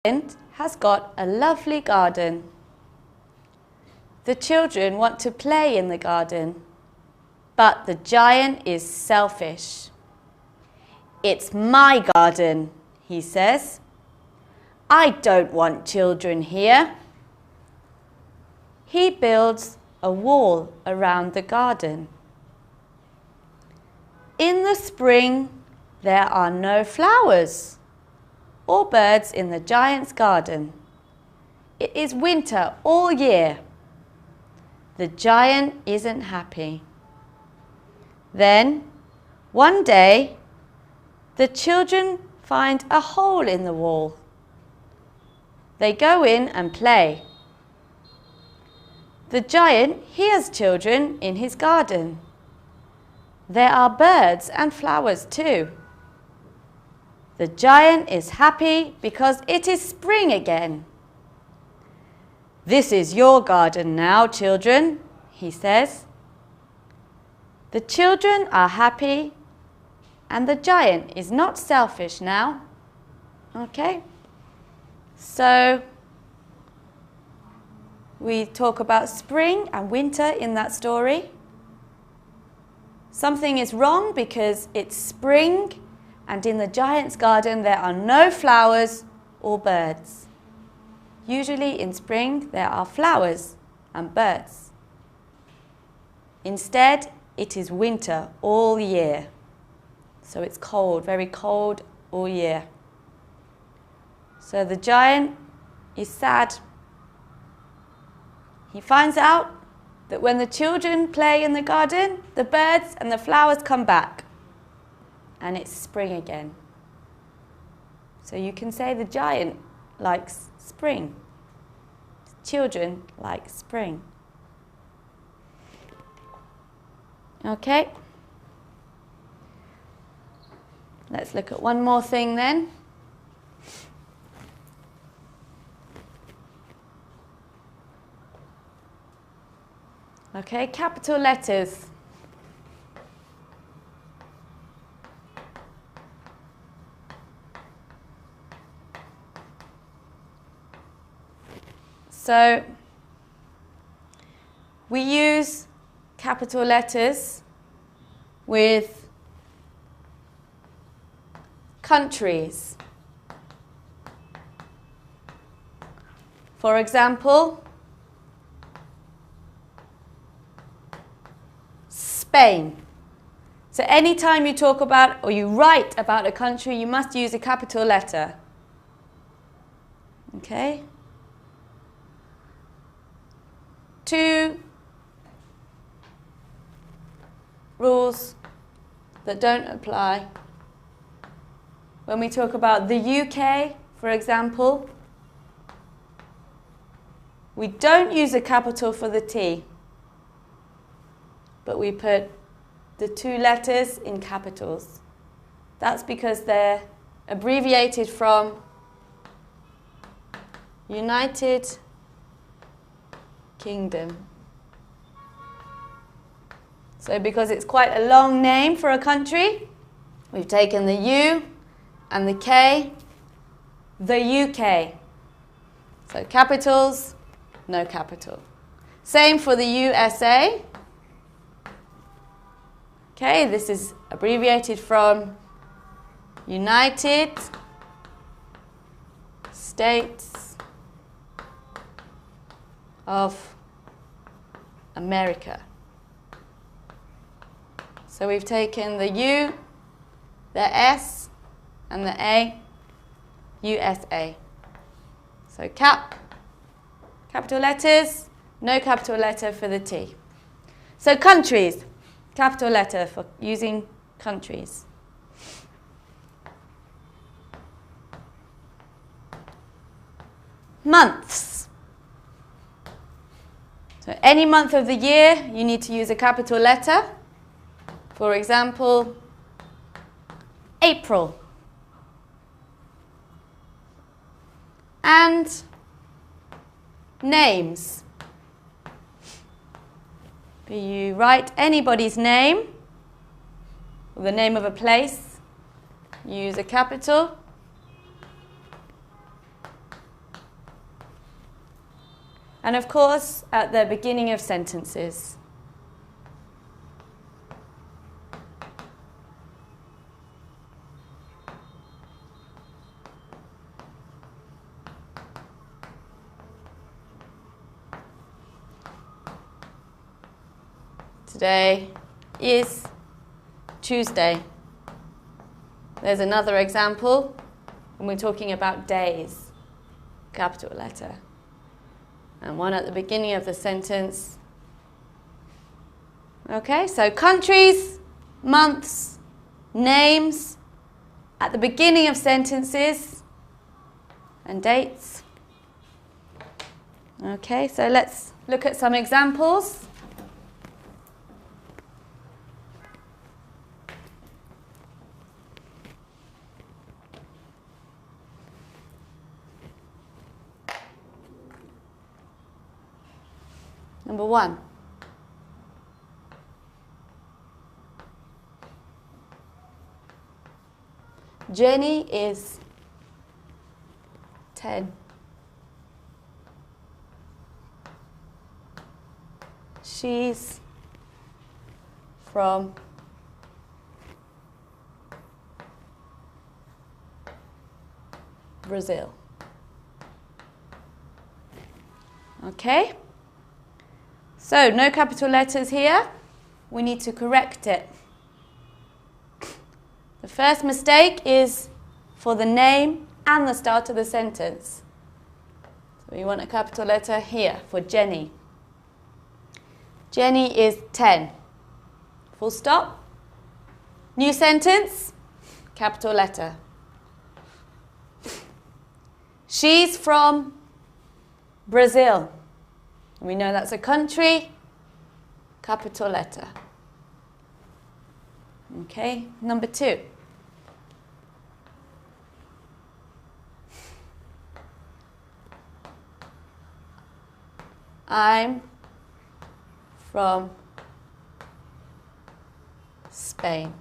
has got a lovely garden. The children want to play in the garden, but the giant is selfish. "It's my garden," he says. "I don't want children here." He builds a wall around the garden. In the spring, there are no flowers or birds in the giant's garden. It is winter all year. The giant isn't happy. Then, one day, the children find a hole in the wall. They go in and play. The giant hears children in his garden. There are birds and flowers too. The giant is happy because it is spring again. "This is your garden now, children," he says. The children are happy and the giant is not selfish now. Okay? So, we talk about spring and winter in that story. Something is wrong because it's spring and in the giant's garden there are no flowers or birds. Usually in spring there are flowers and birds. Instead, it is winter all year. So it's cold, very cold all year. So the giant is sad. He finds out that when the children play in the garden, the birds and the flowers come back. And it's spring again. So you can say the giant likes spring. Children like spring. Okay? Let's look at one more thing then. Okay, capital letters. So, we use capital letters with countries. For example, Spain. So anytime you talk about or you write about a country, you must use a capital letter. Okay? Two rules that don't apply. When we talk about the UK, for example, we don't use a capital for the T, but we put the two letters in capitals. That's because they're abbreviated from United Kingdom. So because it's quite a long name for a country, we've taken the U and the K, the UK. So capitals, no capital. Same for the USA. Okay, this is abbreviated from United States of America. So we've taken the U, the S, and the A, USA. So capital letters, no capital letter for the T. So countries, capital letter for using countries. Months. So any month of the year, you need to use a capital letter. For example, April. And names. You write anybody's name, or the name of a place, use a capital. And of course, at the beginning of sentences. Today is Tuesday. There's another example when we're talking about days, capital letter. And one at the beginning of the sentence. Okay, so countries, months, names at the beginning of sentences, and dates. Okay, so let's look at some examples. Number 1. Jenny is 10. She's from Brazil. Okay? So, no capital letters here. We need to correct it. The first mistake is for the name and the start of the sentence. So we want a capital letter here for Jenny. Jenny is 10. Full stop. New sentence, capital letter. She's from Brazil. We know that's a country, capital letter. Okay, number 2. I'm from Spain.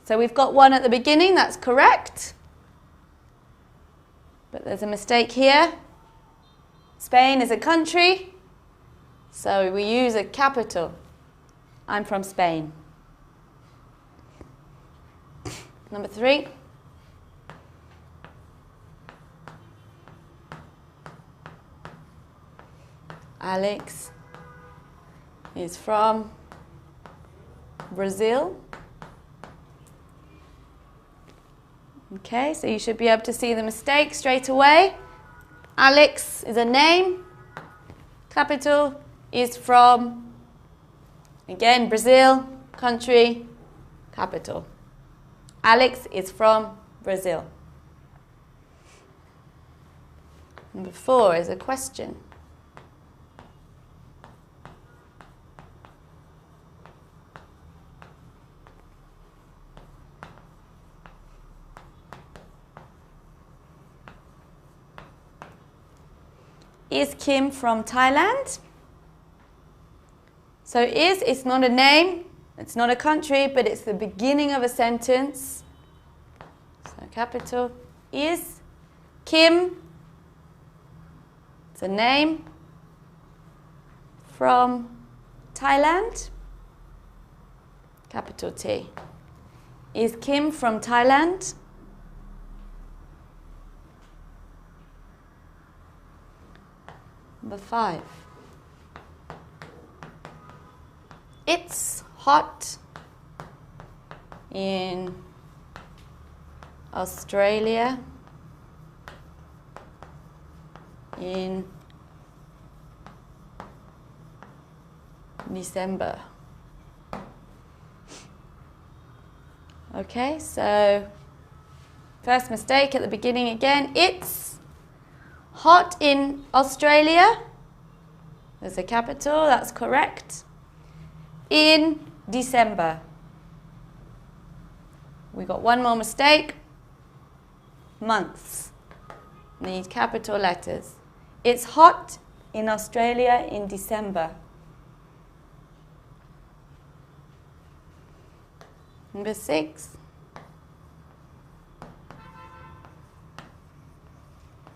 So we've got one at the beginning, that's correct. But there's a mistake here. Spain is a country, so we use a capital. I'm from Spain. Number 3. Alex is from Brazil. Okay, so you should be able to see the mistake straight away. Alex is a name. Capital is from, again, Brazil, country, capital. Alex is from Brazil. Number 4 is a question. Is Kim from Thailand? So is not a name, it's not a country, but it's the beginning of a sentence. So capital. Is Kim, it's a name, from Thailand? Capital T. Is Kim from Thailand? Number 5. It's hot in Australia in December. Okay, so first mistake at the beginning again. It's hot in Australia. There's a capital, that's correct. In December. We got one more mistake. Months. Need capital letters. It's hot in Australia in December. Number 6.